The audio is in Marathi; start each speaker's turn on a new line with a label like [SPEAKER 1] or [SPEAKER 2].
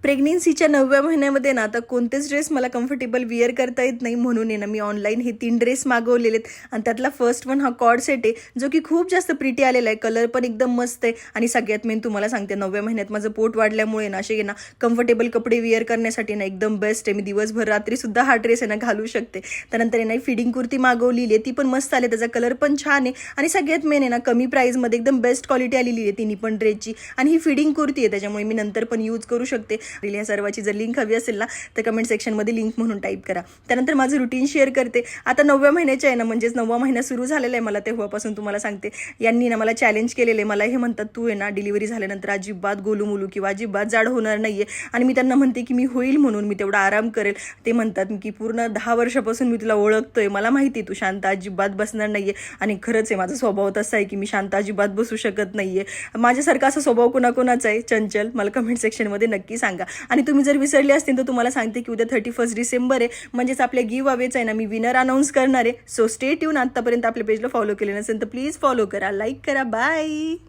[SPEAKER 1] प्रेग्नेन्सीच्या 9व्या महिन्यामध्ये ना आता कोणतेच ड्रेस मला कम्फर्टेबल विअर करता येत नाही, म्हणून आहे ना मी ऑनलाईन हे 3 ड्रेस मागवलेलेत आणि त्यातला फर्स्ट वन हा कॉर्ड सेट आहे, जो की खूप जास्त प्रिटी आलेला आहे. कलर पण एकदम मस्त आहे आणि सगळ्यात मेन तुम्हाला सांगते 9व्या महिन्यात माझं पोट वाढल्यामुळे ना असे ना कम्फर्टेबल कपडे विअर करण्यासाठी ना एकदम बेस्ट आहे. मी दिवसभर रात्रीसुद्धा हा ड्रेस आहे ना घालू शकते. त्यानंतर आहे ना फिडिंग कुर्ती मागवलेली आहे, ती पण मस्त आली, त्याचा कलर पण छान आहे आणि सगळ्यात मेन आहे ना कमी प्राईसमध्ये एकदम बेस्ट क्वालिटी आलेली आहे तिन्ही पण ड्रेसची. आणि ही फिडिंग कुर्ती आहे, त्याच्यामुळे मी नंतर पण यूज करू शकते. या सर्वाची जर लिंक हवी असेल ना तर कमेंट सेक्शनमध्ये लिंक म्हणून टाईप करा. त्यानंतर माझं रुटीन शेअर करते. आता 9व्या महिन्याच्या आहे ना, म्हणजेच 9वा महिना सुरू झालेला आहे मला तेव्हापासून तुम्हाला सांगते. यांनी ना मला चॅलेंज केलेले, मला हे म्हणतात तू आहे ना डिलिव्हरी झाल्यानंतर अजिबात गोलूमोलू किंवा अजिबात जाड होणार नाहीये. आणि मी त्यांना म्हणते की मी होईल म्हणून, मी तेवढा आराम करेल. ते म्हणतात की पूर्ण 10 वर्षापासून मी तुला ओळखतोय, मला माहिती तू शांत अजिबात बसणार नाहीये. आणि खरंच आहे, माझा स्वभाव तसा आहे की मी शांत अजिबात बसू शकत नाहीये. माझ्यासारखा असा स्वभाव कोणाकोणाचा आहे चंचल, मला कमेंट सेक्शनमध्ये नक्की सांगा. आणि तुम्ही जर विसरले असतील तर तुम्हाला सांगते की उद्या 31 डिसेंबर आहे, म्हणजेच आपल्या गिव्ह अवेच आहे ना मी विनर अनाऊन्स करणार आहे. So stay tune. आतापर्यंत आपल्या पेजला फॉलो केले नसेल तर प्लीज फॉलो करा, लाईक करा. बाय.